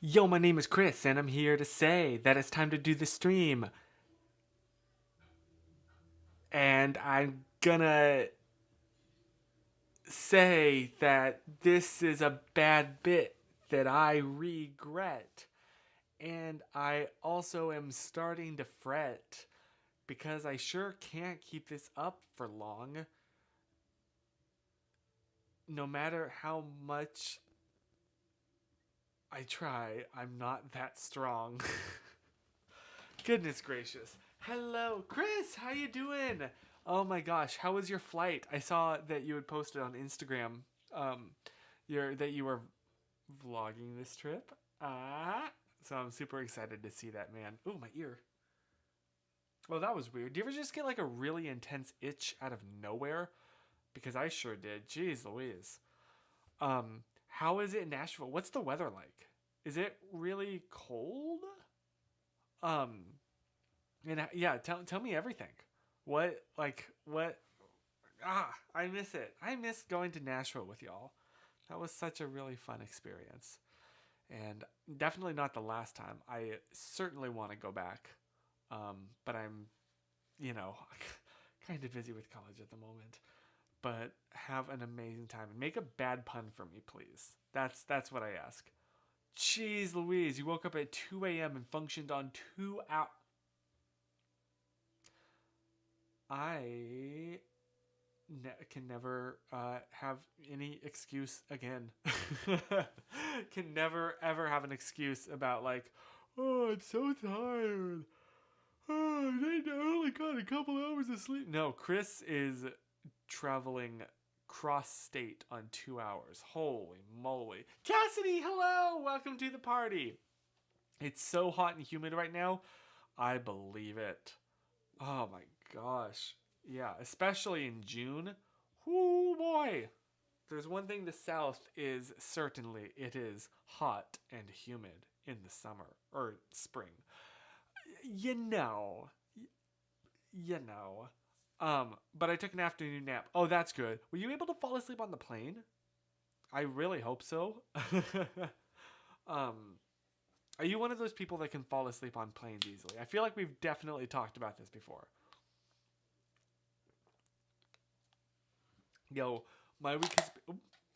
Yo, my name is Chris, and I'm here to say that it's time to do the stream. And I'm gonna say that this is a bad bit that I regret. And I also am starting to fret because I sure can't keep this up for long. No matter how much I try, I'm not that strong. Goodness gracious. Hello, Chris. How you doing? Oh my gosh, how was your flight? I saw that you had posted on Instagram that you were vlogging this trip. So I'm super excited to see that, man. Ooh, my ear. Oh, that was weird. Do you ever just get like a really intense itch out of nowhere? Because I sure did. Jeez Louise. How is it in Nashville? What's the weather like? Is it really cold? Um, and yeah, tell me everything. What? I miss it. I miss going to Nashville with y'all. That was such a really fun experience, and definitely not the last time. I certainly want to go back, but I'm, you know, kind of busy with college at the moment. But have an amazing time and make a bad pun for me, please. That's what I ask. Jeez Louise, you woke up at 2 a.m. and functioned on 2 hours. I can never have any excuse again. Can never ever have an excuse about like, oh, I'm so tired. Oh, I only got a couple hours of sleep. No, Chris is traveling cross state on 2 hours. Holy moly. Cassidy, hello! Welcome to the party. It's so hot and humid right now. I believe it. Oh my gosh. Yeah, especially in June. Whoo boy. There's one thing the South is certainly it is hot and humid in the summer or spring. You know. You know. But I took an afternoon nap. Oh, that's good. Were you able to fall asleep on the plane? I really hope so. um, are you one of those people that can fall asleep on planes easily? I feel like we've definitely talked about this before. Yo, my week has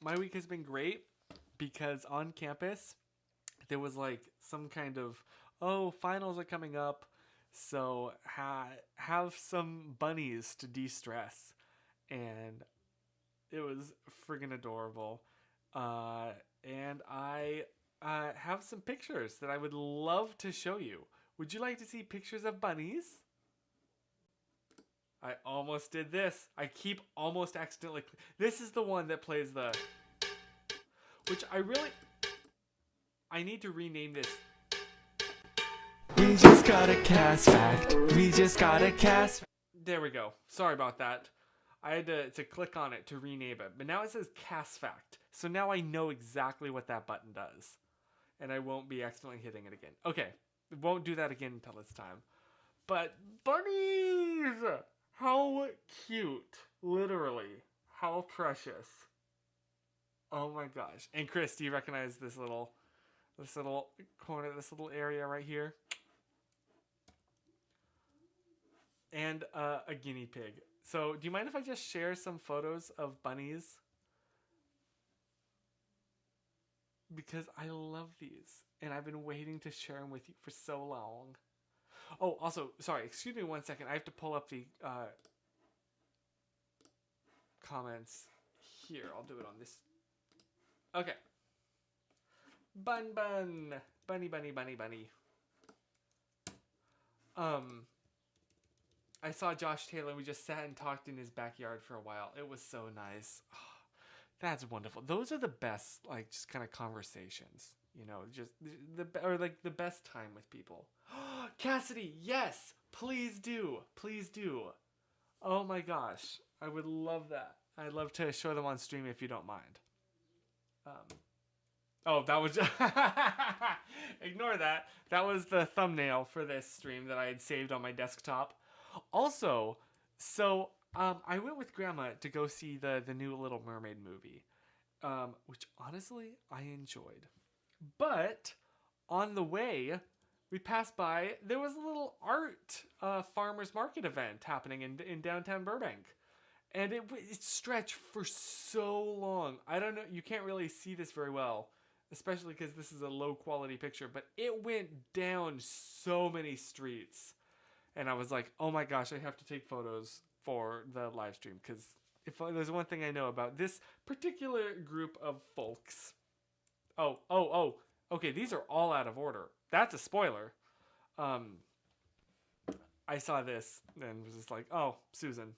my week has been great because on campus there was like some kind of finals are coming up, so have some bunnies to de-stress, and it was friggin' adorable. Uh, and I have some pictures that I would love to show you. Would you like to see pictures of bunnies? I almost did this. I keep almost accidentally. This is the one that plays the. Which I really. I need to rename this. We just got a cast fact. We just got a cast. There we go. Sorry about that. I had to click on it to rename it. But now it says cast fact. So now I know exactly what that button does. And I won't be accidentally hitting it again. Okay. Won't do that again until it's time. But bunnies! How cute. Literally. How precious. Oh my gosh. And Chris, do you recognize this little corner, this little area right here? And a guinea pig. So, do you mind if I just share some photos of bunnies? Because I love these. And I've been waiting to share them with you for so long. Oh, also, sorry, excuse me 1 second. I have to pull up the comments here. I'll do it on this. Okay. Bun bun. Bunny bunny bunny bunny. Um I saw Josh Taylor and we just sat and talked in his backyard for a while. It was so nice. Oh, that's wonderful. Those are the best like just kind of conversations, just the best time with people. Cassidy, yes, please do. Please do. Oh my gosh. I would love that. I'd love to show them on stream if you don't mind. Um, Oh, that was ignore that. That was the thumbnail for this stream that I had saved on my desktop. Also, I went with Grandma to go see the new Little Mermaid movie, which honestly I enjoyed. But on the way, we passed by, there was a little art farmer's market event happening in downtown Burbank. And it stretched for so long. I don't know, you can't really see this very well, especially because this is a low quality picture, but it went down so many streets. And I was like, oh my gosh, I have to take photos for the live stream, because if there's one thing I know about this particular group of folks. Oh. Okay, these are all out of order. That's a spoiler. I saw this and was just like, oh, Susan.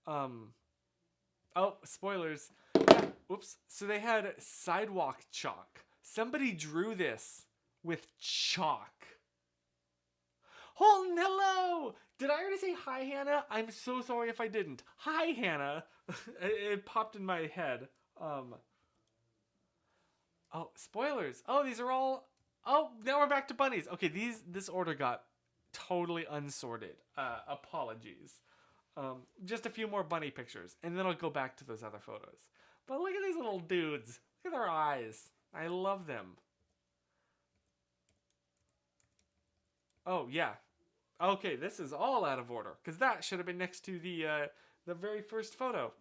Oh, spoilers. Yeah, oops. So they had sidewalk chalk. Somebody drew this with chalk. Holton, hello! Did I already say hi, Hannah? I'm so sorry if I didn't. Hi, Hannah. It popped in my head. Oh, spoilers. Oh, these are all... Oh, now we're back to bunnies. Okay, this order got totally unsorted. Apologies. Just a few more bunny pictures, and then I'll go back to those other photos. But look at these little dudes. Look at their eyes. I love them. Oh, yeah. Okay, this is all out of order, because that should have been next to the very first photo.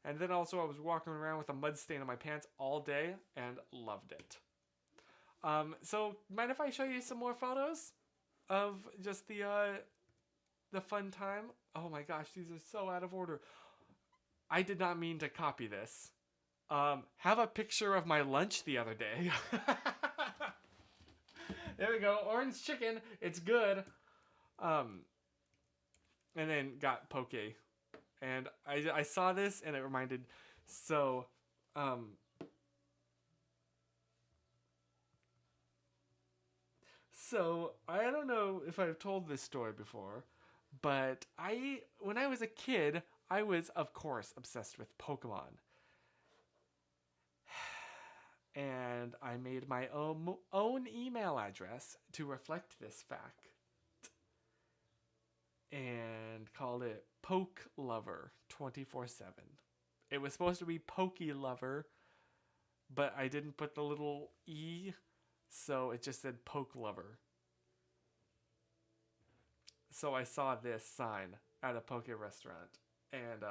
And then also I was walking around with a mud stain on my pants all day and loved it. So mind if I show you some more photos of just the fun time? Oh my gosh, these are so out of order. I did not mean to copy this. Have a picture of my lunch the other day. There we go, orange chicken. It's good. And then got poke. And I saw this and it reminded, so I don't know if I've told this story before, but when I was a kid, I was of course obsessed with Pokemon. And I made my own email address to reflect this fact. And called it Poke Lover 24/7. It was supposed to be Pokey Lover, but I didn't put the little E, so it just said Poke Lover. So I saw this sign at a poke restaurant and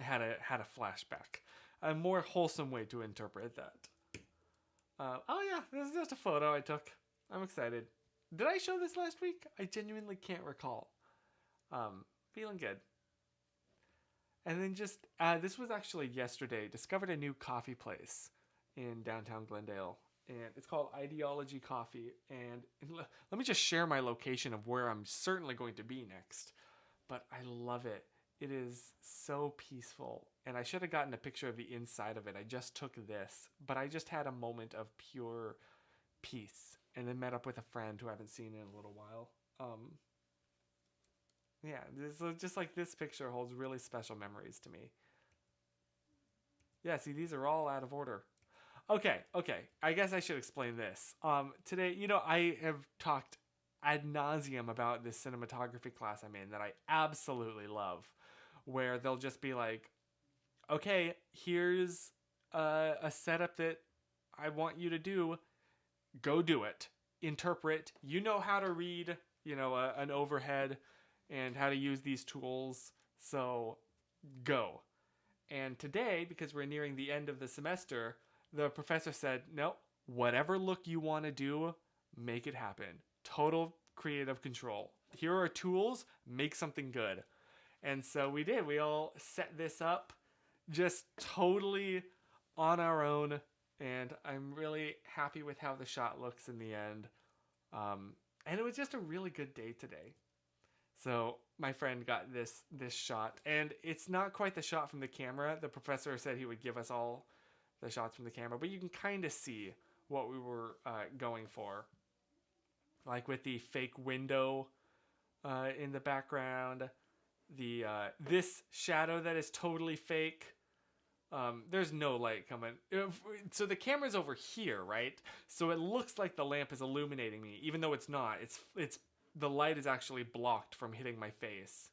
had a flashback. A more wholesome way to interpret that. Oh yeah, this is just a photo I took. I'm excited. Did I show this last week? I genuinely can't recall. Feeling good. And then just, this was actually yesterday. Discovered a new coffee place in downtown Glendale. And it's called Ideology Coffee. And let me just share my location of where I'm certainly going to be next. But I love it. It is so peaceful. And I should have gotten a picture of the inside of it. I just took this. But I just had a moment of pure peace. And then met up with a friend who I haven't seen in a little while. Yeah, just like this picture holds really special memories to me. Yeah, see, these are all out of order. Okay. I guess I should explain this. Today, I have talked ad nauseum about this cinematography class I'm in that I absolutely love, where they'll just be like, okay, here's a setup that I want you to do. Go do it. Interpret. You know how to read, an overhead and how to use these tools. So go. And today, because we're nearing the end of the semester, the professor said, no, whatever look you want to do, make it happen. Total creative control. Here are tools, make something good. And so we did. We all set this up just totally on our own. And I'm really happy with how the shot looks in the end. And it was just a really good day today. So my friend got this shot. And it's not quite the shot from the camera. The professor said he would give us all the shots from the camera. But you can kind of see what we were going for. Like with the fake window in the background. This shadow that is totally fake. There's no light coming. So the camera's over here, right? So it looks like the lamp is illuminating me, even though it's not. It's the light is actually blocked from hitting my face.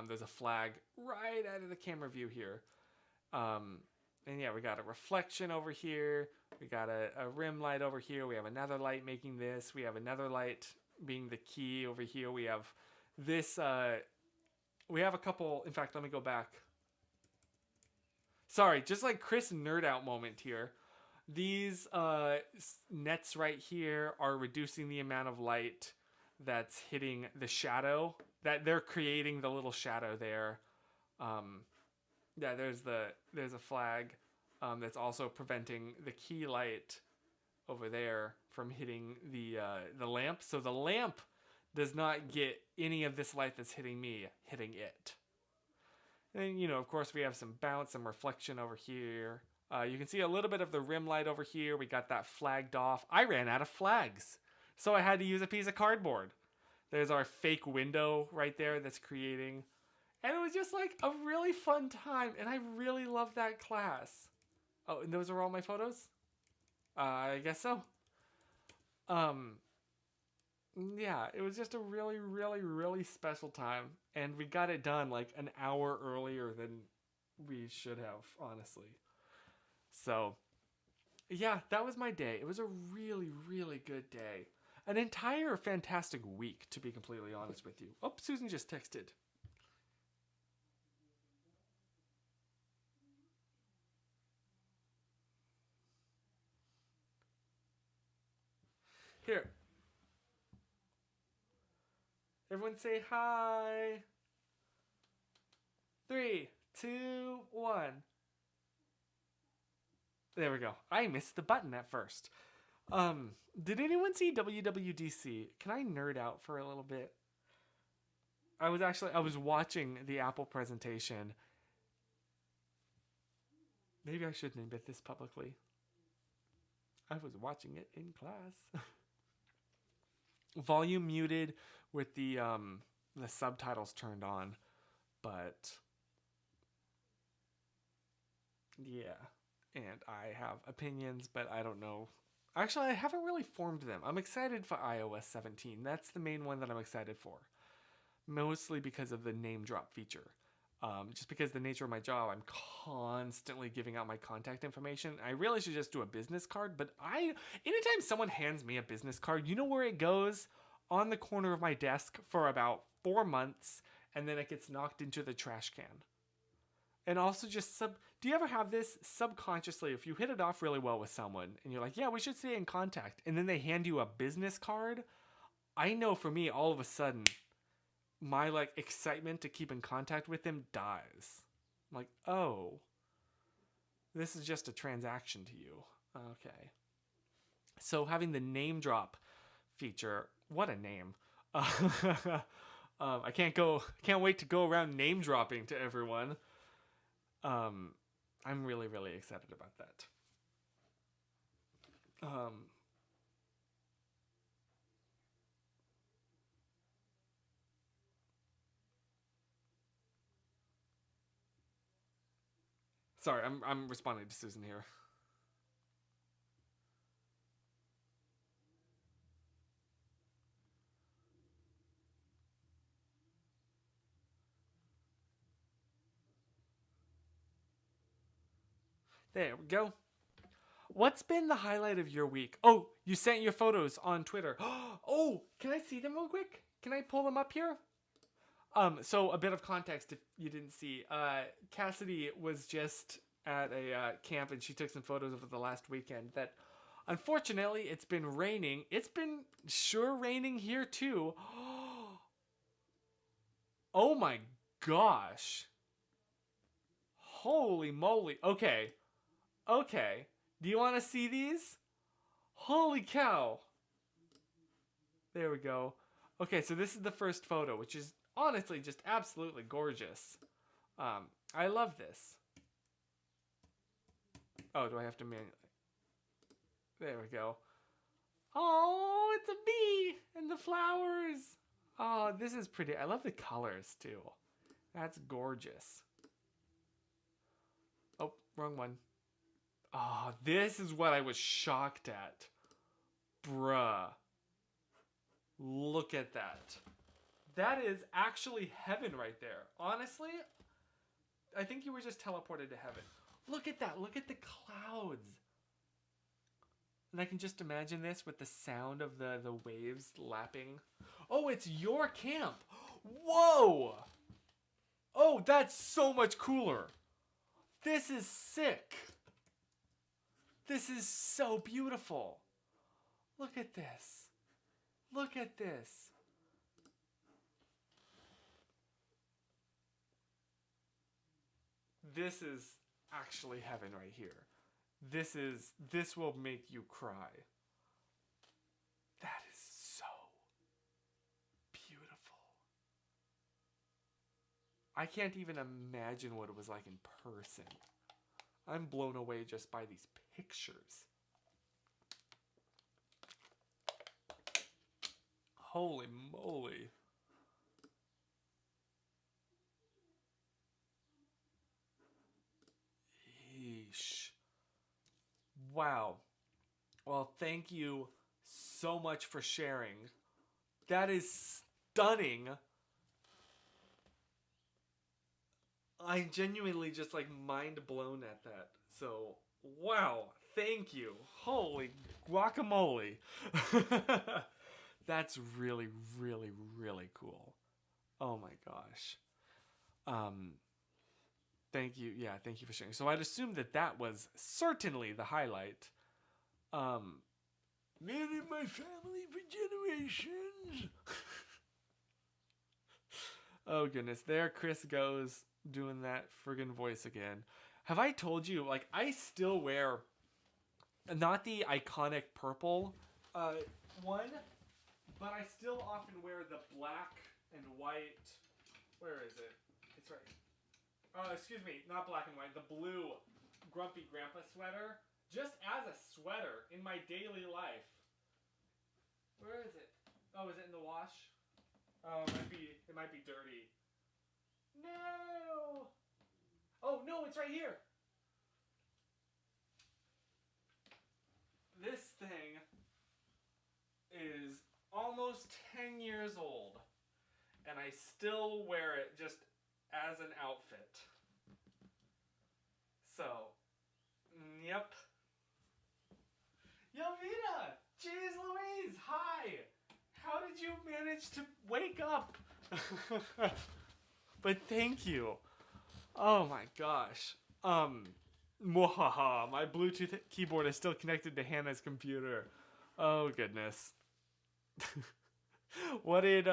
There's a flag right out of the camera view here. And yeah, we got a reflection over here. We got a rim light over here. We have another light making this. We have another light being the key over here. We have this, we have a couple, in fact, let me go back. Sorry, just like Chris nerd out moment here. These nets right here are reducing the amount of light that's hitting the shadow. That they're creating the little shadow there. Yeah, there's a flag that's also preventing the key light over there from hitting the lamp. So the lamp does not get any of this light that's hitting me hitting it. And you know, of course, we have some bounce, some reflection over here. You can see a little bit of the rim light over here. We got that flagged off. I ran out of flags, so I had to use a piece of cardboard. There's our fake window right there that's creating. And it was just like a really fun time, and I really loved that class. Oh, and those are all my photos? I guess so. Yeah, it was just a really, really, really special time, and we got it done like an hour earlier than we should have, honestly. So, yeah, that was my day. It was a really, really good day. An entire fantastic week, to be completely honest with you. Oh, Susan just texted. Here. Everyone say hi. 3, 2, 1. There we go. I missed the button at first. Did anyone see WWDC? Can I nerd out for a little bit? I was watching the Apple presentation. Maybe I shouldn't admit this publicly. I was watching it in class. Volume muted with the subtitles turned on, but yeah. And I have opinions, but I don't know. Actually, I haven't really formed them. I'm excited for iOS 17. That's the main one that I'm excited for. Mostly because of the name drop feature. Just because the nature of my job, I'm constantly giving out my contact information. I really should just do a business card, but anytime someone hands me a business card, you know where it goes? On the corner of my desk for about 4 months, and then it gets knocked into the trash can. And also just do you ever have this subconsciously, if you hit it off really well with someone and you're like, yeah, we should stay in contact, and then they hand you a business card? I know for me, all of a sudden, my like excitement to keep in contact with them dies. I'm like, oh, this is just a transaction to you. Okay. So having the name drop feature, what a name. I can't wait to go around name dropping to everyone. I'm really, really excited about that. Sorry, I'm responding to Susan here. There we go. What's been the highlight of your week? Oh, you sent your photos on Twitter. Oh, can I see them real quick? Can I pull them up here? So a bit of context if you didn't see. Cassidy was just at a camp and she took some photos over the last weekend that unfortunately it's been raining. It's been sure raining here too. Oh my gosh. Holy moly. Okay. Okay. Do you want to see these? Holy cow. There we go. Okay, so this is the first photo, which is honestly just absolutely gorgeous. I love this. Oh, do I have to manually? There we go. Oh, it's a bee and the flowers. Oh, this is pretty. I love the colors too. That's gorgeous. Oh, wrong one. Oh, this is what I was shocked at. Bruh. Look at that. That is actually heaven right there. Honestly, I think you were just teleported to heaven. Look at that. Look at the clouds. And I can just imagine this with the sound of the waves lapping. Oh, it's your camp. Whoa. Oh, that's so much cooler. This is sick. This is so beautiful. Look at this. Look at this. This is actually heaven right here. This will make you cry. That is so beautiful. I can't even imagine what it was like in person. I'm blown away just by these pictures. Holy moly. Yeesh. Wow. Well, thank you so much for sharing. That is stunning. I'm genuinely just like mind blown at that. So, wow. Thank you. Holy guacamole. That's really, really, really cool. Oh my gosh. Thank you. Yeah, thank you for sharing. So I'd assume that was certainly the highlight. Me and my family for generations. Oh goodness, there Chris goes doing that friggin' voice again. Have I told you, like, I still wear not the iconic purple one, but I still often wear the black and white. Where is it? It's right. Excuse me, not black and white. The blue Grumpy Grandpa sweater, just as a sweater in my daily life. Where is it? Oh, is it in the wash? Oh, it might be dirty. No. Oh no, it's right here. This thing is almost 10 years old, and I still wear it just as an outfit. So, yep. Yovita! Jeez Louise, hi! How did you manage to wake up? But thank you. Oh my gosh. Mwahaha, my Bluetooth keyboard is still connected to Hannah's computer. Oh goodness. What did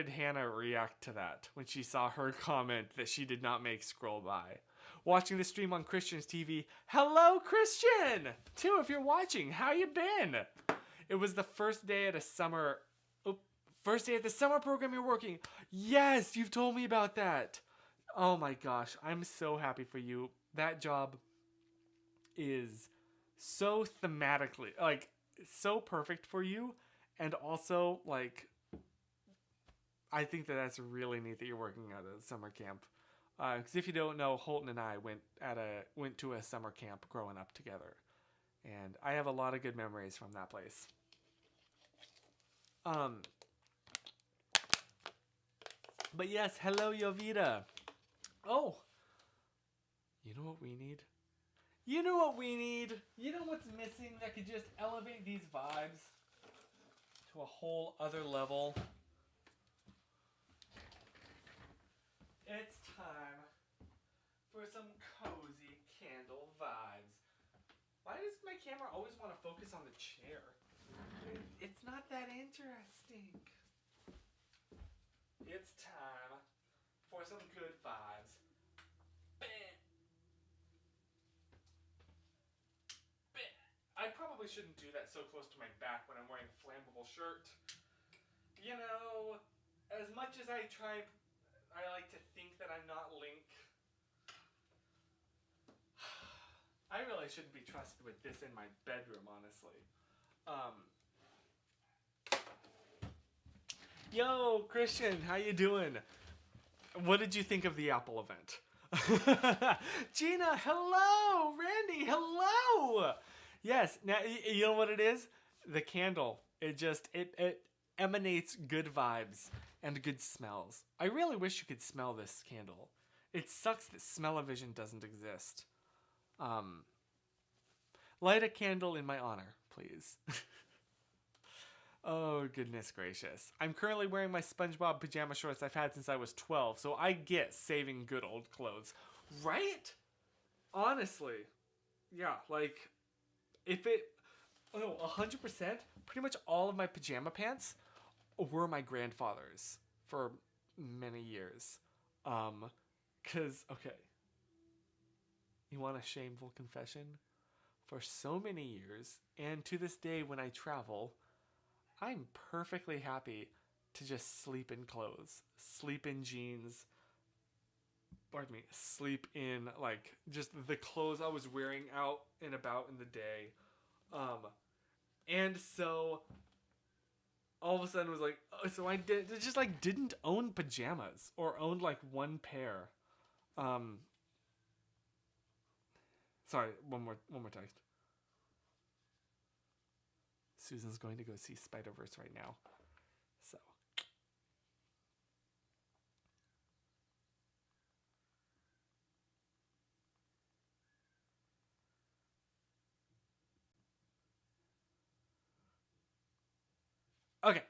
Hannah react to that when she saw her comment that she did not make scroll by? Watching the stream on Christian's TV. Hello, Christian! Too, if you're watching, how you been? It was the first day at the summer program you're working. Yes, you've told me about that. Oh my gosh, I'm so happy for you. That job is so thematically, like, so perfect for you. And also, like, I think that's really neat that you're working at a summer camp. Because if you don't know, Holton and I went to a summer camp growing up together. And I have a lot of good memories from that place. But yes, hello, Yovita. Oh, you know what we need? You know what we need? You know what's missing that could just elevate these vibes to a whole other level? It's time for some cozy candle vibes. Why does my camera always want to focus on the chair? It's not that interesting. It's time for some good vibes. I probably shouldn't do that so close to my back when I'm wearing a flammable shirt. You know, as much as I try, I like to think that I'm not Link. I really shouldn't be trusted with this in my bedroom, honestly. Yo, Christian, how you doing? What did you think of the Apple event? Gina, hello! Randy, hello! Yes, now you know what it is? The candle. It emanates good vibes and good smells. I really wish you could smell this candle. It sucks that smell-o-vision doesn't exist. Um, Light a candle in my honor, please. Oh, goodness gracious. I'm currently wearing my SpongeBob pajama shorts I've had since I was 12, so I get saving good old clothes. Right? Honestly. Yeah, like, if it... Oh, 100%, pretty much all of my pajama pants were my grandfather's for many years. Okay. You want a shameful confession? For so many years, and to this day when I travel, I'm perfectly happy to just sleep in clothes, sleep in jeans, pardon me, sleep in like just the clothes I was wearing out and about in the day. And so all of a sudden it was like, so I just like didn't own pajamas or owned like one pair. Um, Sorry, one more text. Susan's going to go see Spider-Verse right now. So. Okay.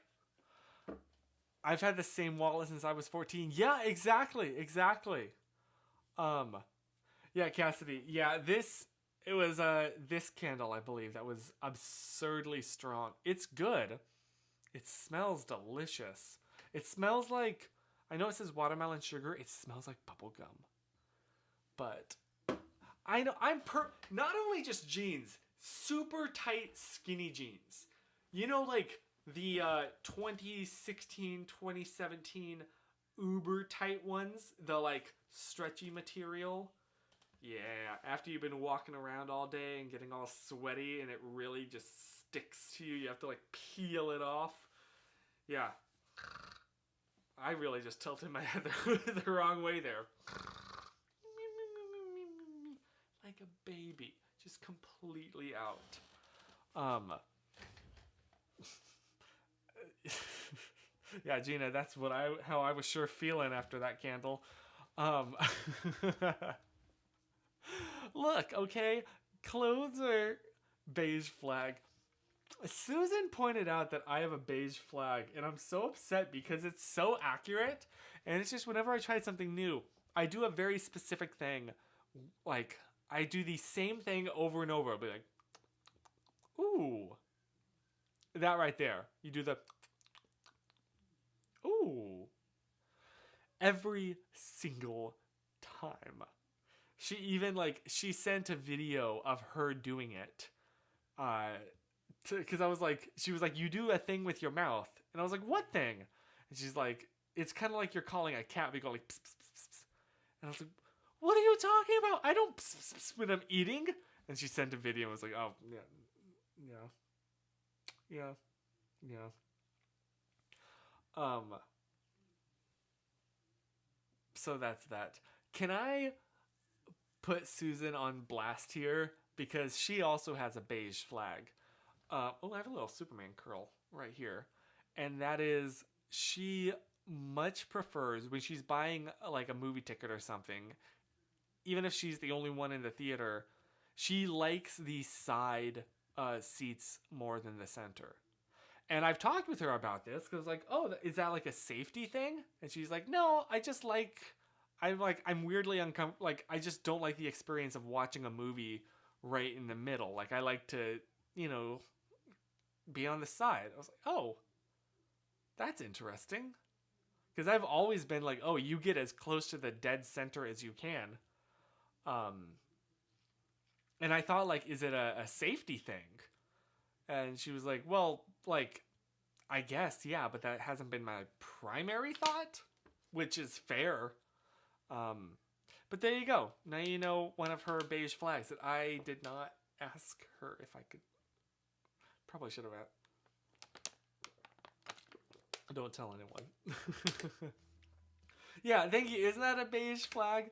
I've had the same wallet since I was 14. Yeah, exactly. Yeah, Cassidy. Yeah, it was this candle, I believe, that was absurdly strong. It's good. It smells delicious. It smells like, I know it says watermelon sugar, it smells like bubble gum. But I know not only just jeans, super tight skinny jeans. You know, like the 2016, 2017 uber tight ones, the like stretchy material. Yeah, after you've been walking around all day and getting all sweaty and it really just sticks to you, you have to like peel it off. Yeah. I really just tilted my head the wrong way there. Like a baby, just completely out. Yeah, Gina, that's how I was sure feeling after that candle. Look, okay, clothes are beige flag. Susan pointed out that I have a beige flag, and I'm so upset because it's so accurate. And it's just whenever I try something new, I do a very specific thing. Like, I do the same thing over and over. I'll be like, ooh. That right there. You do the, ooh. Every single time. She even, like, she sent a video of her doing it. Because I was like, she was like, you do a thing with your mouth. And I was like, what thing? And she's like, it's kind of like you're calling a cat. We go like, pss, pss, pss, pss. And I was like, what are you talking about? I don't pss, pss, pss when I'm eating. And she sent a video and was like, oh, yeah. So that's that. Can I put Susan on blast here? Because she also has a beige flag. I have a little Superman curl right here. And that is, she much prefers when she's buying like a movie ticket or something, even if she's the only one in the theater, she likes the side seats more than the center. And I've talked with her about this because like, oh, is that like a safety thing? And she's like, no, I'm weirdly uncomfortable. Like, I just don't like the experience of watching a movie right in the middle. Like, I like to, be on the side. I was like, oh, that's interesting. Because I've always been like, oh, you get as close to the dead center as you can. And I thought, like, is it a safety thing? And she was like, well, like, I guess, yeah, but that hasn't been my primary thought, which is fair. But there you go. Now you know one of her beige flags that I did not ask her if I could. Probably should have asked. Don't tell anyone. Yeah, thank you. Isn't that a beige flag?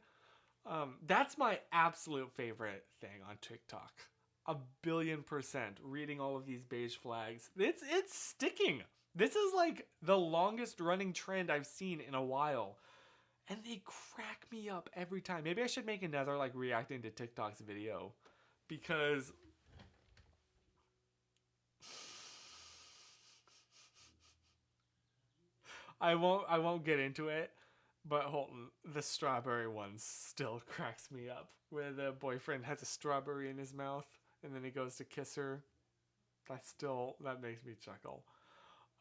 That's my absolute favorite thing on TikTok. 1,000,000,000% reading all of these beige flags. It's sticking. This is like the longest running trend I've seen in a while. and they crack me up every time. Maybe I should make another like reacting to TikTok's video, because I won't get into it, but Holton, the strawberry one still cracks me up. Where the boyfriend has a strawberry in his mouth and then he goes to kiss her. That makes me chuckle.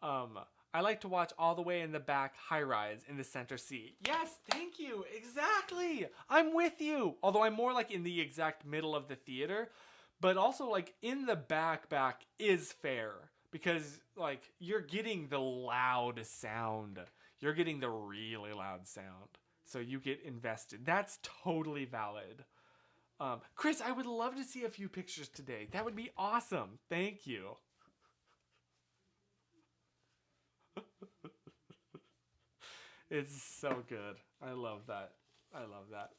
I like to watch All the Way in the Back, High Rise in the center seat. Yes, thank you. Exactly. I'm with you. Although I'm more like in the exact middle of the theater, but also like in the back is fair, because like you're getting the loud sound. You're getting the really loud sound. So you get invested. That's totally valid. Chris, I would love to see a few pictures today. That would be awesome. Thank you. It's so good. I love that. I love that.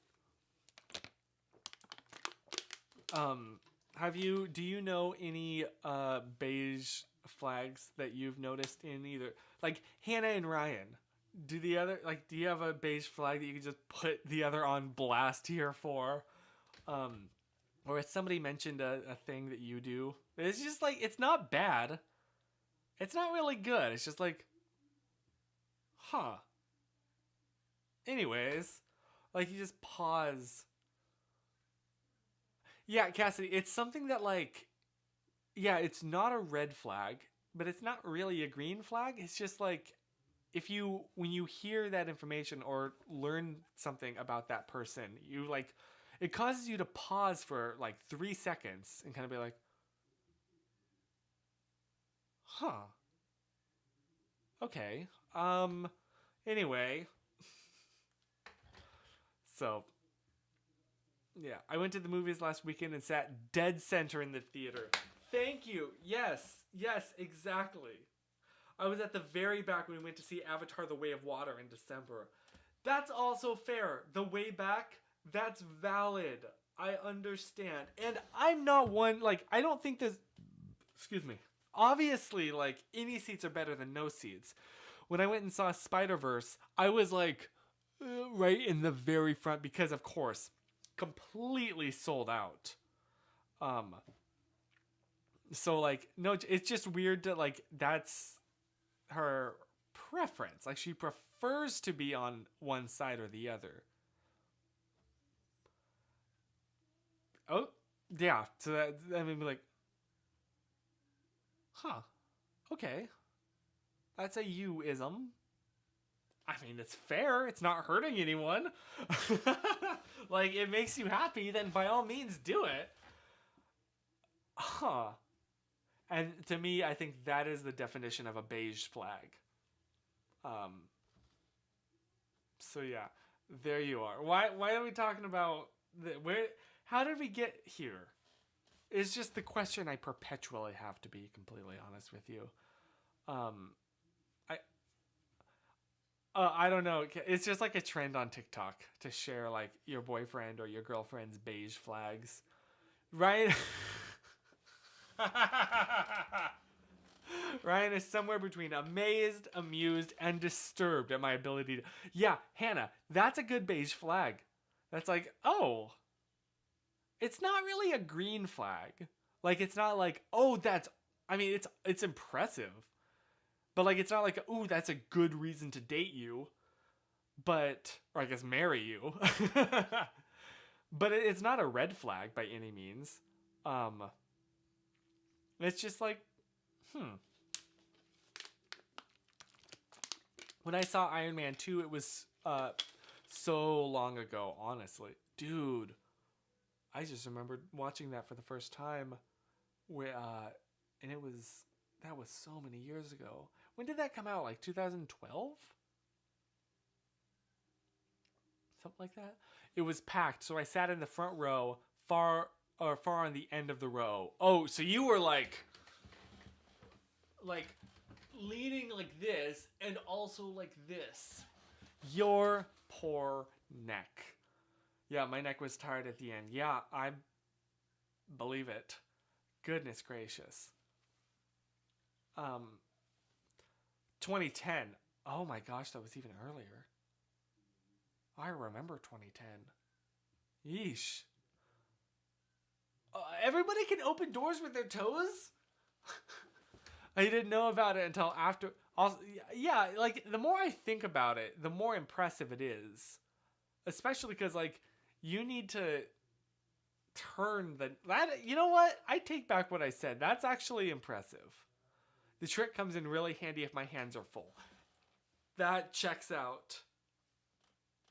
Do you know any beige flags that you've noticed in either, like Hannah and Ryan? Do you have a beige flag that you can just put the other on blast here for? Or if somebody mentioned a thing that you do, it's just like, it's not bad. It's not really good. It's just like, huh. Anyways, like you just pause. Yeah, Cassidy, it's something that like, yeah, it's not a red flag, but it's not really a green flag. It's just like, when you hear that information or learn something about that person, you like, it causes you to pause for like 3 seconds and kind of be like, huh. Okay. Anyway. So, yeah, I went to the movies last weekend and sat dead center in the theater. Thank you. Yes, exactly. I was at the very back when we went to see Avatar: The Way of Water in December. That's also fair. The way back, that's valid. I understand. And I'm not one, like, I don't think this, excuse me. Obviously, like, any seats are better than no seats. When I went and saw Spider-Verse, I was like, right in the very front because, of course, completely sold out. So like, no, it's just weird that like that's her preference. Like she prefers to be on one side or the other. Oh, yeah. So that, I mean, like, huh? Okay, that's a you-ism. I mean, it's fair. It's not hurting anyone. Like, it makes you happy, then by all means do it. Huh. And to me, I think that is the definition of a beige flag. Um, so yeah, there you are. Why are we talking about where? How did we get here? It's just the question I perpetually have, to be completely honest with you. Um, I I don't know. It's just like a trend on TikTok to share like your boyfriend or your girlfriend's beige flags, right? Ryan is somewhere between amazed, amused, and disturbed at my ability to. Yeah, Hannah, that's a good beige flag. That's like, oh, it's not really a green flag. Like, it's not like, oh, that's. I mean, it's impressive, but like, it's not like, oh, that's a good reason to date you, but or I guess marry you. But it's not a red flag by any means. It's just like, When I saw Iron Man 2, it was so long ago, honestly. Dude, I just remembered watching that for the first time. And that was so many years ago. When did that come out? Like 2012? Something like that? It was packed, so I sat in the front row, far on the end of the row. Oh, so you were like leaning like this and also like this. Your poor neck. Yeah, my neck was tired at the end. Yeah, I believe it. Goodness gracious. 2010. Oh my gosh, that was even earlier. I remember 2010. Yeesh. Everybody can open doors with their toes? I didn't know about it until after. Also, yeah, like, the more I think about it, the more impressive it is. Especially because, like, you need to turn that. You know what? I take back what I said. That's actually impressive. The trick comes in really handy if my hands are full. That checks out.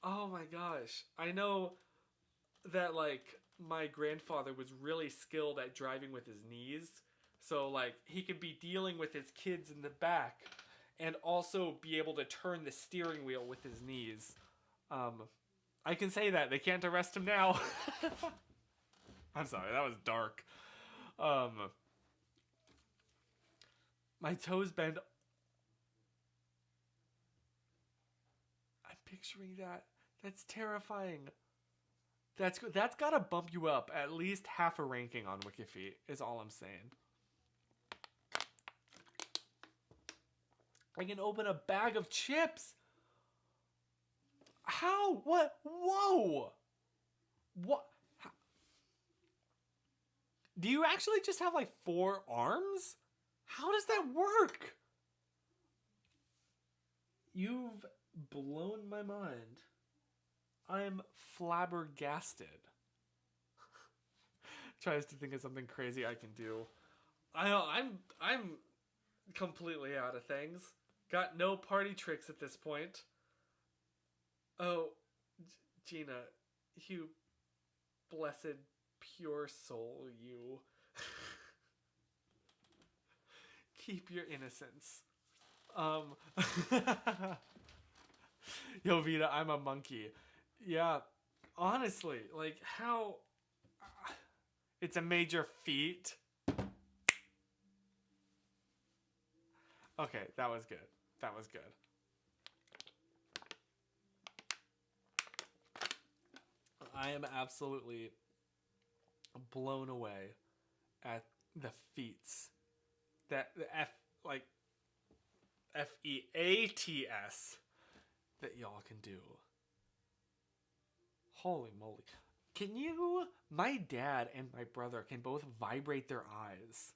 Oh my gosh. I know that, like, my grandfather was really skilled at driving with his knees. So, like, he could be dealing with his kids in the back and also be able to turn the steering wheel with his knees. I can say that. They can't arrest him now. I'm sorry, that was dark. My toes bend. I'm picturing that. That's terrifying. That's gotta bump you up at least half a ranking on WikiFeet, is all I'm saying. I can open a bag of chips. How? What? Whoa! What? How? Do you actually just have like 4 arms? How does that work? You've blown my mind. I'm flabbergasted. Tries to think of something crazy I can do. I'm completely out of things. Got no party tricks at this point. Oh, Gina, you blessed pure soul, you. Keep your innocence. Yo, Vita, I'm a monkey. Yeah, honestly, like, how... It's a major feat. Okay, that was good. That was good. I am absolutely blown away at the feats that the FEATS that y'all can do. Holy moly. Can you... My dad and my brother can both vibrate their eyes.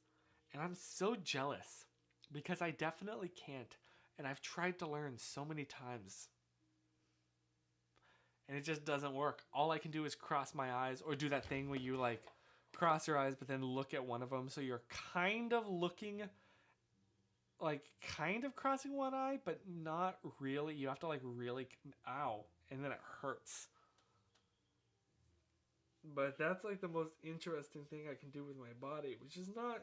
And I'm so jealous because I definitely can't. And I've tried to learn so many times. And it just doesn't work. All I can do is cross my eyes or do that thing where you, like, cross your eyes but then look at one of them. So you're kind of looking, like, kind of crossing one eye, but not really. You have to, like, really... Ow. And then it hurts. But that's, like, the most interesting thing I can do with my body, which is not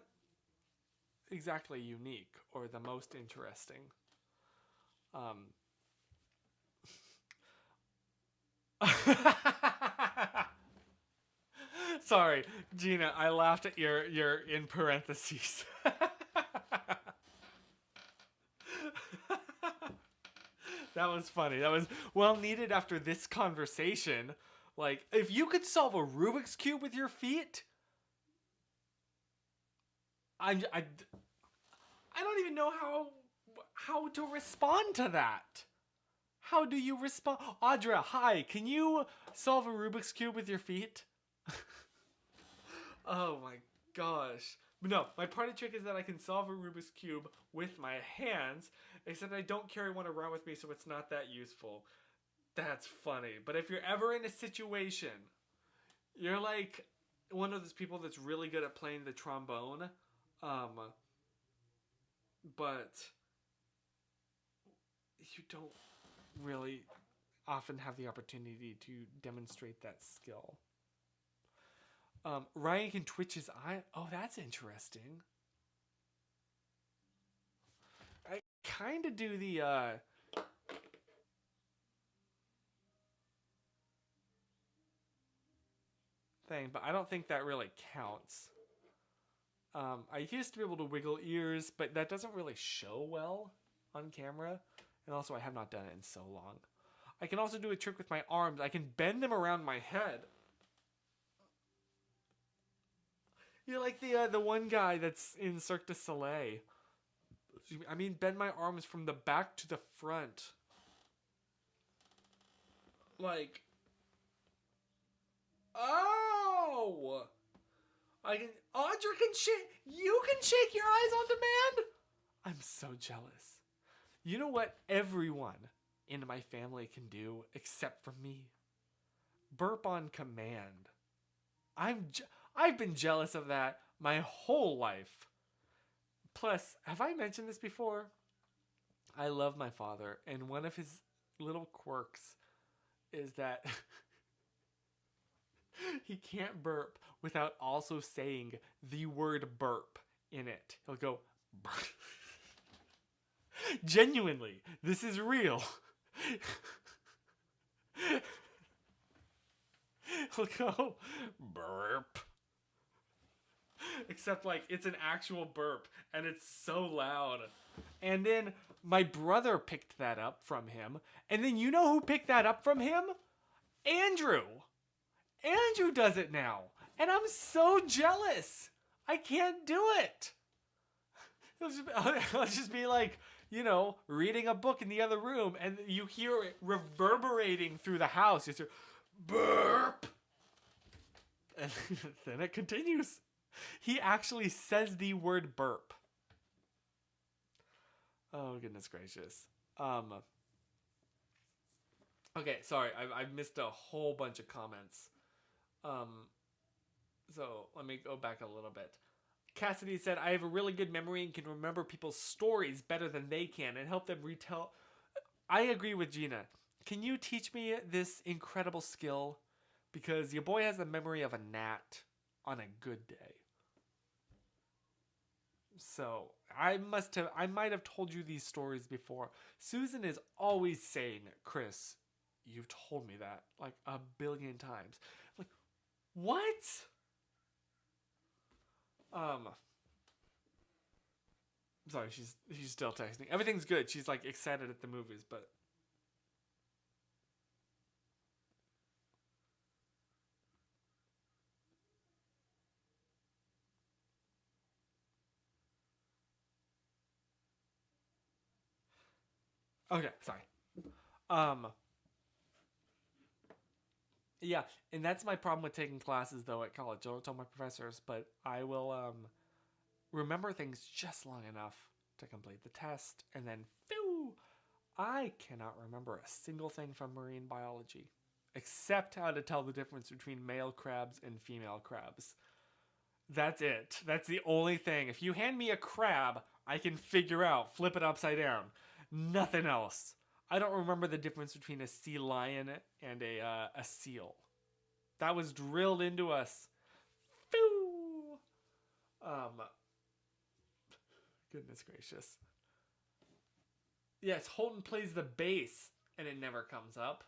exactly unique or the most interesting. Sorry, Gina, I laughed at your in parentheses. That was funny. That was well needed after this conversation. Like, if you could solve a Rubik's Cube with your feet, I don't even know how to respond to that. How do you respond? Audra, hi. Can you solve a Rubik's Cube with your feet? Oh my gosh. No, my party trick is that I can solve a Rubik's Cube with my hands, except I don't carry one around with me, so it's not that useful. That's funny. But if you're ever in a situation, you're like one of those people that's really good at playing the trombone, but you don't really often have the opportunity to demonstrate that skill. Ryan can twitch his eye. Oh, that's interesting. I kind of do the thing, but I don't think that really counts. I used to be able to wiggle ears, but that doesn't really show well on camera. And also, I have not done it in so long. I can also do a trick with my arms. I can bend them around my head. You're like the one guy that's in Cirque du Soleil. I mean, bend my arms from the back to the front. Like, oh, I can. Audra can shake. You can shake your eyes on demand. I'm so jealous. You know what everyone in my family can do except for me? Burp on command. I've been jealous of that my whole life. Plus, have I mentioned this before? I love my father, and one of his little quirks is that he can't burp without also saying the word burp in it. He'll go burp. Genuinely, this is real. He'll go burp. Except like it's an actual burp and it's so loud. And then my brother picked that up from him. And then you know who picked that up from him? Andrew. Andrew does it now. And I'm so jealous. I can't do it. I'll just be like, you know, reading a book in the other room and you hear it reverberating through the house. You hear burp. And then it continues. He actually says the word burp. Oh, goodness gracious. Okay, sorry. I've missed a whole bunch of comments. So let me go back a little bit. Cassidy said, I have a really good memory and can remember people's stories better than they can and help them retell. I agree with Gina. Can you teach me this incredible skill? Because your boy has the memory of a gnat on a good day. So I might have told you these stories before. Susan is always saying, Chris, you've told me that like a billion times. Like, what? Sorry, she's still texting. Everything's good. She's like excited at the movies, but okay, sorry. Yeah, and that's my problem with taking classes though at college. Don't tell my professors, but I will remember things just long enough to complete the test, and then phew, I cannot remember a single thing from marine biology, except how to tell the difference between male crabs and female crabs. That's it. That's the only thing. If you hand me a crab, I can figure out, flip it upside down. Nothing else. I don't remember the difference between a sea lion and a seal. That was drilled into us. Phew! Goodness gracious. Yes, Holton plays the bass, and it never comes up.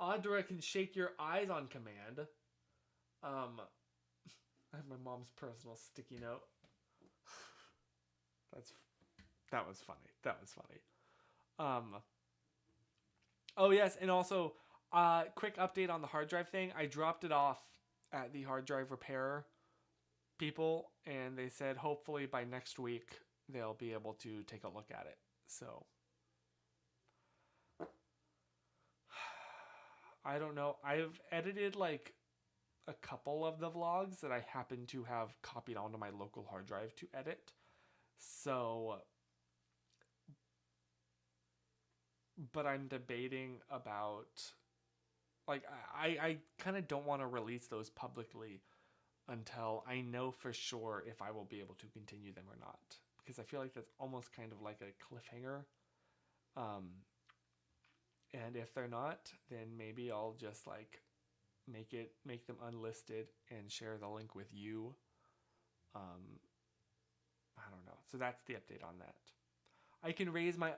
Audra can shake your eyes on command. I have my mom's personal sticky note. That was funny. Oh yes, and also, quick update on the hard drive thing. I dropped it off at the hard drive repair people, and they said hopefully by next week they'll be able to take a look at it. So, I don't know. I've edited like a couple of the vlogs that I happen to have copied onto my local hard drive to edit. So, but I'm debating about, like, I kind of don't want to release those publicly until I know for sure if I will be able to continue them or not, because I feel like that's almost kind of like a cliffhanger. And if they're not, then maybe I'll just like make them unlisted and share the link with you. I don't know. So that's the update on that. I can raise my...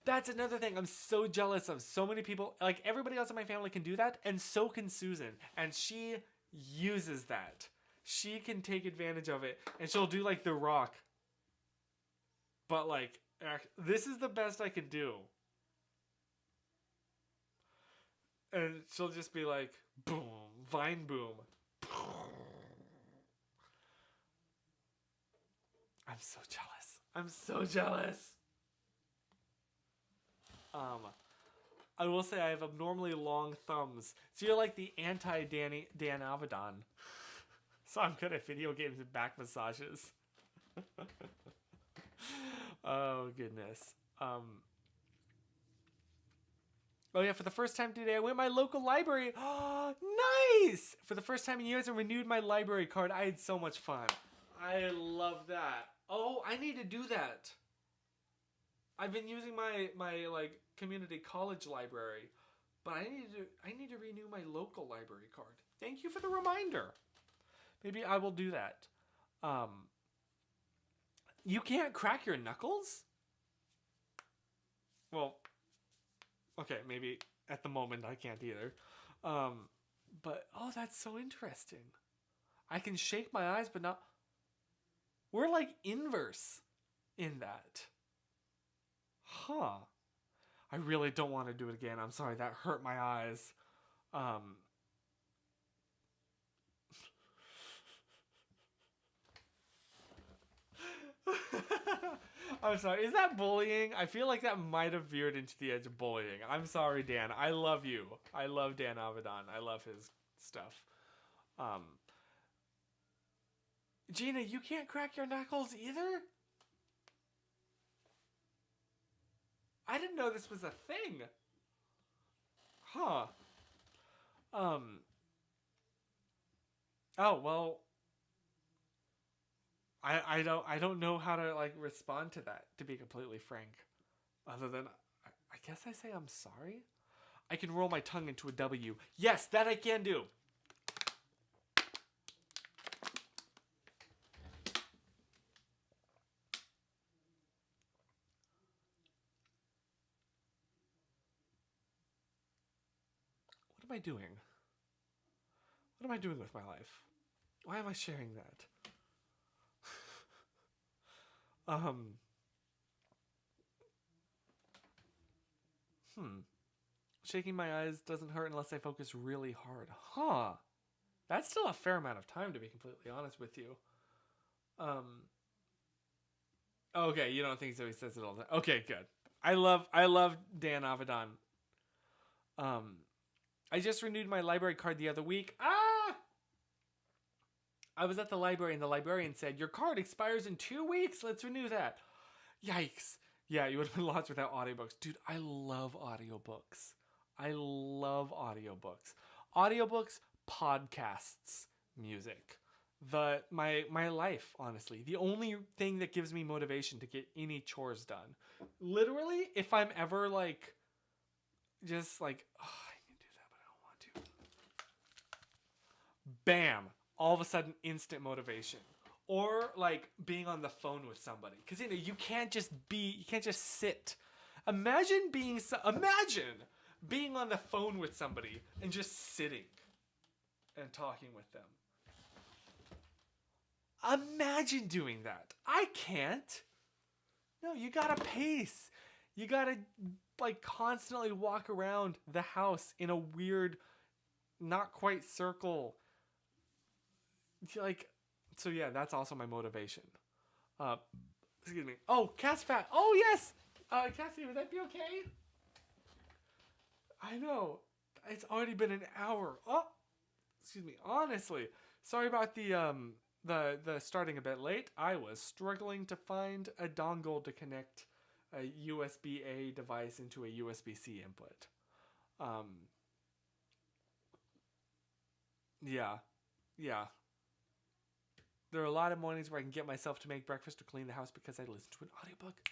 That's another thing I'm so jealous of. So many people, like everybody else in my family can do that, and so can Susan. And she uses that. She can take advantage of it, and she'll do like The Rock. But like, this is the best I can do. And she'll just be like, boom, vine boom. I'm so jealous. I'm so jealous. I will say I have abnormally long thumbs. So you're like the Dan Avedon. So I'm good at video games and back massages. Oh goodness. Oh yeah, for the first time today, I went to my local library. Oh, nice! For the first time in years, I renewed my library card. I had so much fun. I love that. Oh, I need to do that. I've been using my like community college library, but I need to renew my local library card. Thank you for the reminder. Maybe I will do that. You can't crack your knuckles? Well, okay, maybe at the moment I can't either. But oh, that's so interesting. I can shake my eyes, but not. We're like inverse in that. Huh. I really don't want to do it again. I'm sorry, that hurt my eyes. I'm sorry. Is that bullying? I feel like that might have veered into the edge of bullying. I'm sorry, Dan. I love you. I love Dan Avedon. I love his stuff. Gina, you can't crack your knuckles either? I didn't know this was a thing. Huh. Oh, well, I don't know how to like respond to that, to be completely frank. Other than I guess I say I'm sorry. I can roll my tongue into a W. Yes, that I can do. What am I doing? What am I doing with my life? Why am I sharing that? Shaking my eyes doesn't hurt unless I focus really hard. Huh. That's still a fair amount of time, to be completely honest with you. Okay, you don't think so? He says it all the time. Okay, good. I love Dan Avedon. I just renewed my library card the other week. I was at the library and the librarian said, "Your card expires in 2 weeks. Let's renew that." Yikes. Yeah, you would have been lost without audiobooks. Dude, I love audiobooks. I love audiobooks. Audiobooks, podcasts, music. My life, honestly. The only thing that gives me motivation to get any chores done. Literally, if I'm ever like just like, oh, I need to do that, but I don't want to. Bam. All of a sudden, instant motivation. Or like being on the phone with somebody, because you can't just sit. Imagine being on the phone with somebody and just sitting and talking with them. Imagine doing that. I can't. No, you gotta pace. You gotta like constantly walk around the house in a weird, not quite circle. Like, so yeah, that's also my motivation. Excuse me. Oh, Cass Fat. Oh yes. Cassie, would that be okay? I know. It's already been an hour. Oh, excuse me. Honestly, sorry about the starting a bit late. I was struggling to find a dongle to connect a USB-A device into a USB-C input. Yeah. There are a lot of mornings where I can get myself to make breakfast or clean the house because I listen to an audiobook.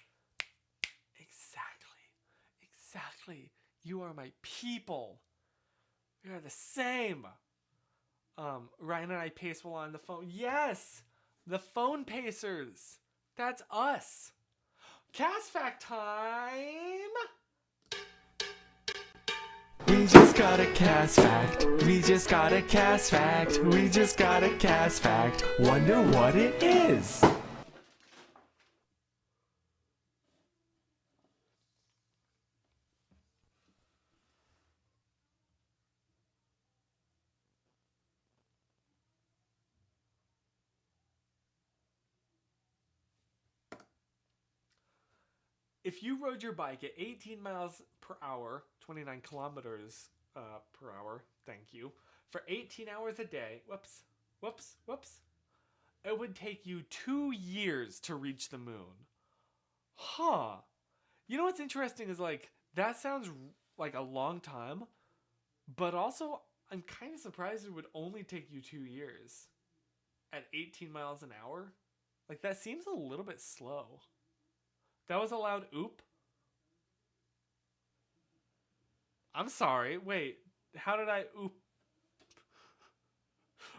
Exactly. You are my people. We are the same. Ryan and I pace while on the phone. Yes! The phone pacers. That's us. Cast fact time! We just got a cast fact. We just got a cast fact. We just got a cast fact. Wonder what it is. if you rode your bike at 18 miles per hour, 29 kilometers per hour, thank you, for 18 hours a day, whoops, it would take you 2 years to reach the moon. Huh. You know what's interesting is like, that sounds like a long time, but also I'm kind of surprised it would only take you 2 years at 18 miles an hour. Like, that seems a little bit slow. That was a loud oop. I'm sorry. Wait, how did I oop?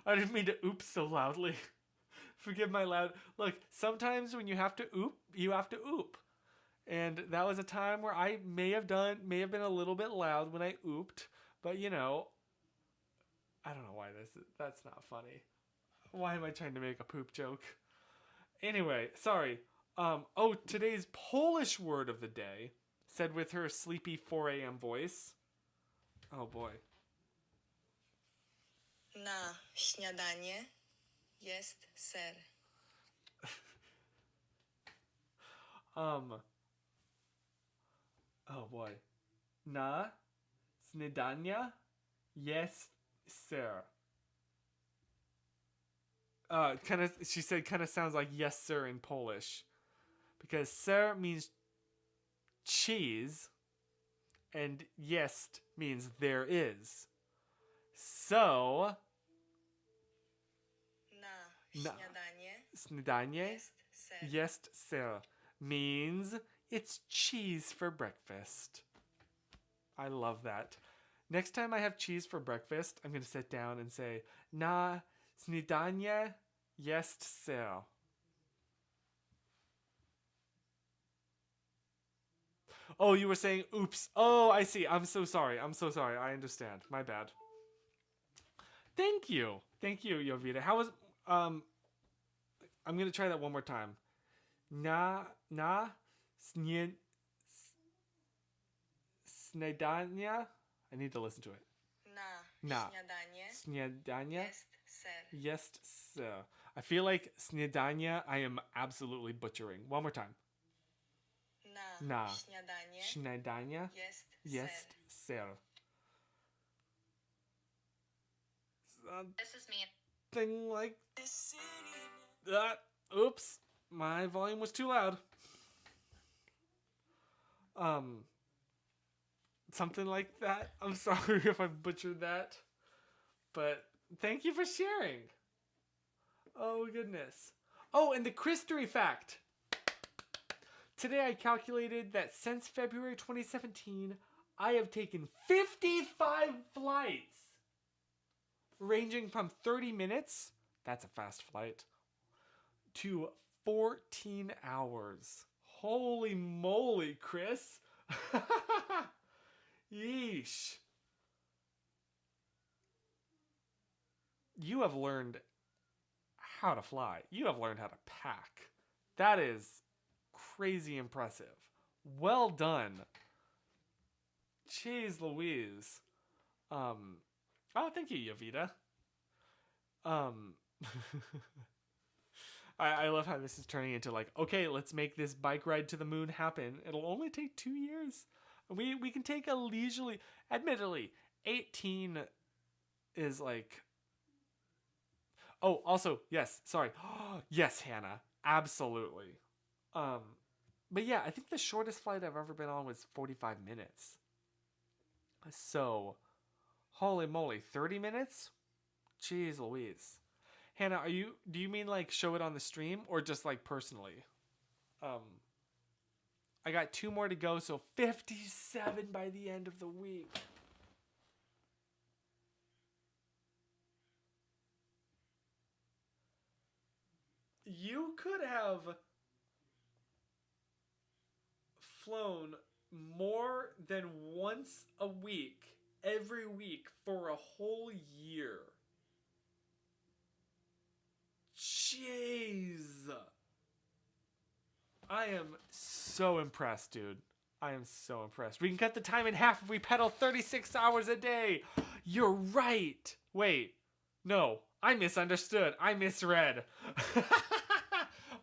I didn't mean to oop so loudly. Forgive my loud. Look, sometimes when you have to oop, you have to oop. And that was a time where I may have been a little bit loud when I ooped, but you know, I don't know why that's not funny. Why am I trying to make a poop joke? Anyway, sorry. Today's Polish word of the day, said with her sleepy 4 a.m. voice. Oh boy. Na śniadanie jest ser. Oh boy. Na śniadania jest ser. She said kind of sounds like yes sir in Polish. Because ser means cheese and jest means there is. So Na śniadanie jest ser means it's cheese for breakfast. I love that. Next time I have cheese for breakfast, I'm going to sit down and say, na śniadanie jest ser. Oh, you were saying oops. Oh, I see. I'm so sorry. I understand. My bad. Thank you, Jovita. How was I'm gonna try that one more time. Na śniadania. I need to listen to it. Na śniadanie jest ser. ser. I feel like śniadania I am absolutely butchering. One more time. Na śniadanie jest ser. This is me. Thing like that. Oops, my volume was too loud. Something like that. I'm sorry if I butchered that, but thank you for sharing. Oh goodness. Oh, and the Christery fact. Today I calculated that since February 2017, I have taken 55 flights, ranging from 30 minutes, that's a fast flight, to 14 hours. Holy moly, Chris. Yeesh. You have learned how to fly. You have learned how to pack. That is crazy impressive. Well done. Jeez Louise. Oh, thank you, Jovita. I love how this is turning into like, okay, let's make this bike ride to the moon happen. It'll only take 2 years. We can take a leisurely, admittedly, 18 is like, oh, also, yes, sorry. Yes, Hannah, absolutely. But yeah, I think the shortest flight I've ever been on was 45 minutes. So, holy moly, 30 minutes? Jeez Louise. Hannah, do you mean like show it on the stream or just like personally? I got 2 more to go, so 57 by the end of the week. You could have flown more than once a week, every week, for a whole year. Jeez. I am so impressed, dude. I am so impressed. We can cut the time in half if we pedal 36 hours a day. You're right. Wait. No, I misunderstood. I misread. I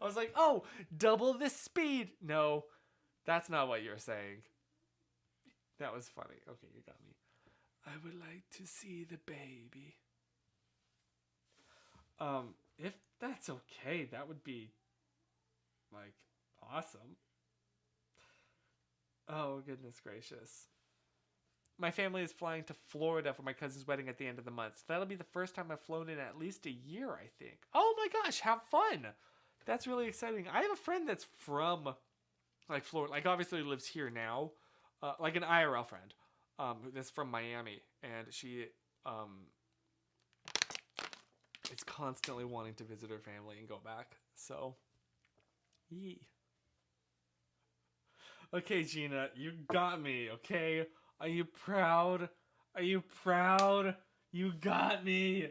was like, oh, double the speed. No, That's not what you're saying. That was funny. Okay, you got me. I would like to see the baby. If that's okay, that would be like awesome. Oh, goodness gracious. My family is flying to Florida for my cousin's wedding at the end of the month. So that'll be the first time I've flown in at least a year, I think. Oh my gosh, have fun. That's really exciting. I have a friend that's from like Florida, like obviously lives here now, like an IRL friend, that's from Miami, and she is constantly wanting to visit her family and go back. So, yee. Okay, Gina, you got me. Okay, are you proud? Are you proud? You got me.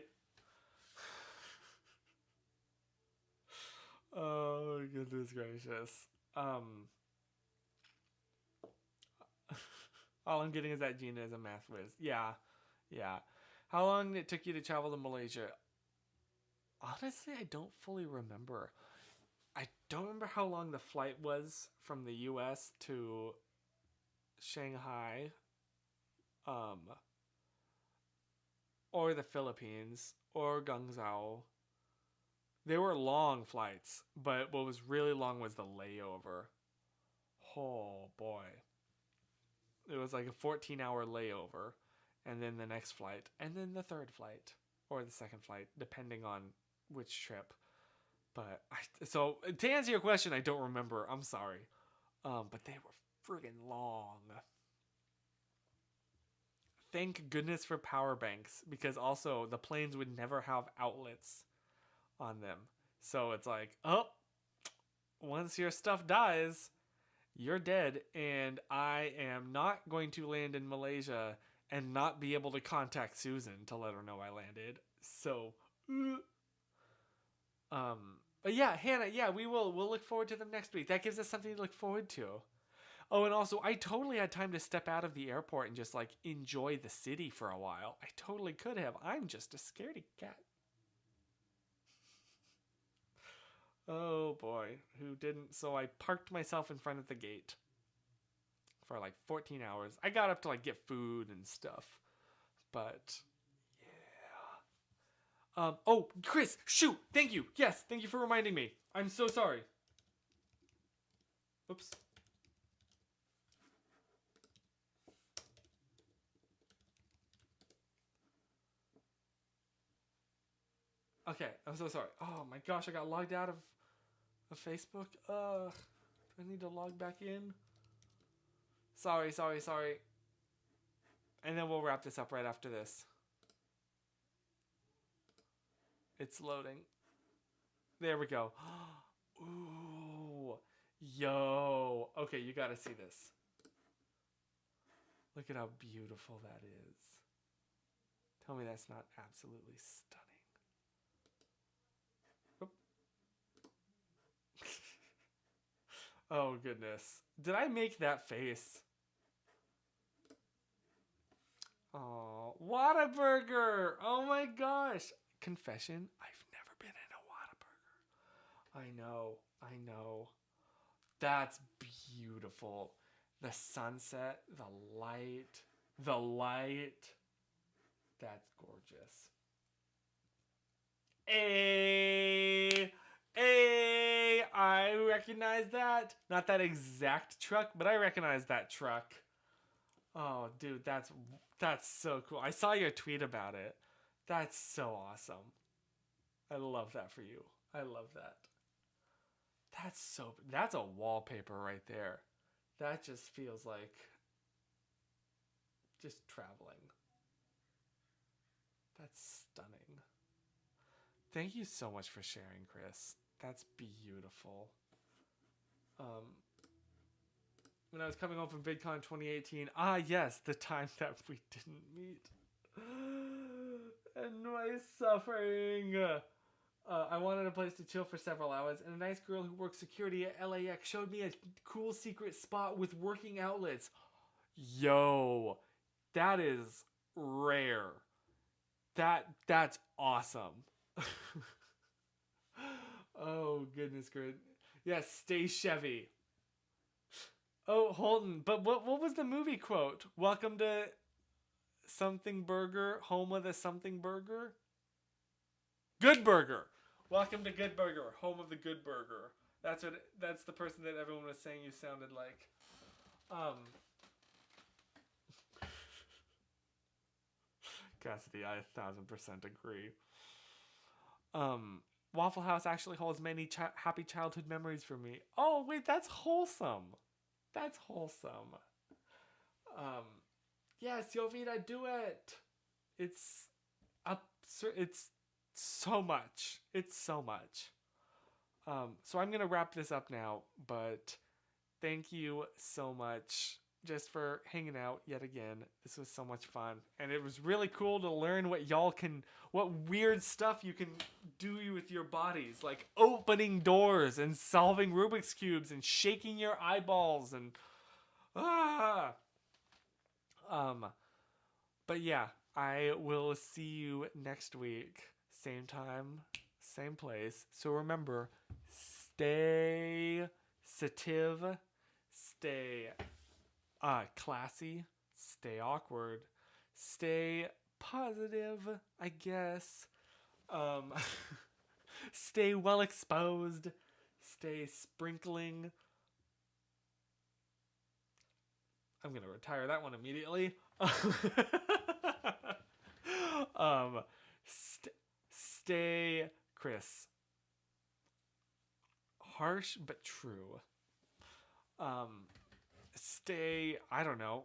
Oh goodness gracious. All I'm getting is that Gina is a math whiz. Yeah. How long did it took you to travel to Malaysia? Honestly, I don't fully remember. I don't remember how long the flight was from the US to Shanghai, or the Philippines, or Guangzhou. They were long flights, but what was really long was the layover. Oh boy. It was like a 14-hour layover, and then the next flight, and then the third flight, or the second flight, depending on which trip. But so to answer your question, I don't remember. I'm sorry, but they were friggin' long. Thank goodness for power banks, because also the planes would never have outlets on them. So it's like, oh, once your stuff dies, you're dead, and I am not going to land in Malaysia and not be able to contact Susan to let her know I landed. So, but yeah, Hannah, yeah, we'll look forward to them next week. That gives us something to look forward to. Oh, and also, I totally had time to step out of the airport and just like enjoy the city for a while. I totally could have. I'm just a scaredy cat. Oh boy, who didn't? So I parked myself in front of the gate for like 14 hours. I got up to like get food and stuff, but yeah. Oh, Chris, shoot! Thank you. Yes, thank you for reminding me. I'm so sorry. Oops. Okay, I'm so sorry. Oh my gosh, I got logged out of Facebook. Do I need to log back in? Sorry. And then we'll wrap this up right after this. It's loading. There we go. Ooh. Yo. Okay, you gotta see this. Look at how beautiful that is. Tell me that's not absolutely stunning. Oh, goodness. Did I make that face? Oh, Whataburger! Oh my gosh! Confession, I've never been in a Whataburger. I know. That's beautiful. The sunset, the light. That's gorgeous. I recognize that. Not that exact truck, but I recognize that truck. Oh, dude, that's so cool. I saw your tweet about it. That's so awesome. I love that for you. I love that. That's a wallpaper right there. That just feels like just traveling. That's stunning. Thank you so much for sharing, Chris. That's beautiful. When I was coming home from VidCon 2018, yes, the time that we didn't meet. And my suffering. I wanted a place to chill for several hours, and a nice girl who works security at LAX showed me a cool secret spot with working outlets. Yo, that is rare. That's awesome. Oh, goodness, good. Yes, stay Chevy. Oh, Holden. But what was the movie quote? Welcome to something burger, home of the something burger? Good Burger. Welcome to Good Burger, home of the Good Burger. That's the person that everyone was saying you sounded like. Cassidy, I 1000% agree. Waffle House actually holds many happy childhood memories for me. Oh, wait, that's wholesome. That's wholesome. Yes, Jovita, do it. It's it's so much. It's so much. So I'm gonna wrap this up now, but thank you so much just for hanging out yet again. This was so much fun, and it was really cool to learn what weird stuff you can do with your bodies, like opening doors and solving Rubik's cubes and shaking your eyeballs and but yeah, I will see you next week, same time, same place. So remember, stay sative, stay classy, stay awkward, stay positive, I guess. Stay well exposed, stay sprinkling. I'm gonna retire that one immediately. Stay Chris. Harsh but true. Stay, I don't know,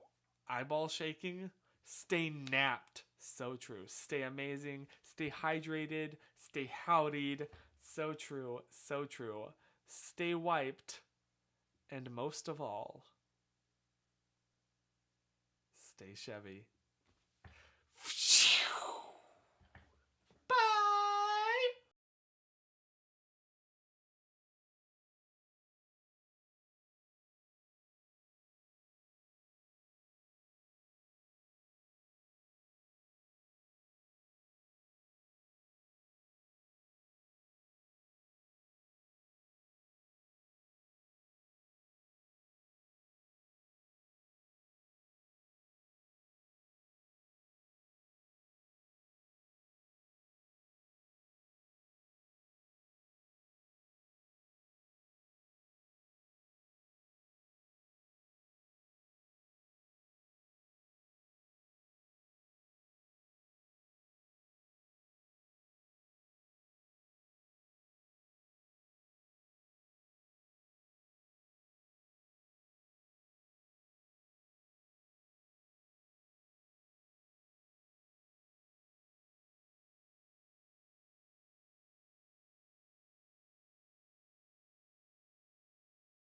eyeball shaking. Stay napped. So true. Stay amazing. Stay hydrated. Stay howdied. So true. So true. Stay wiped. And most of all, stay Chevy.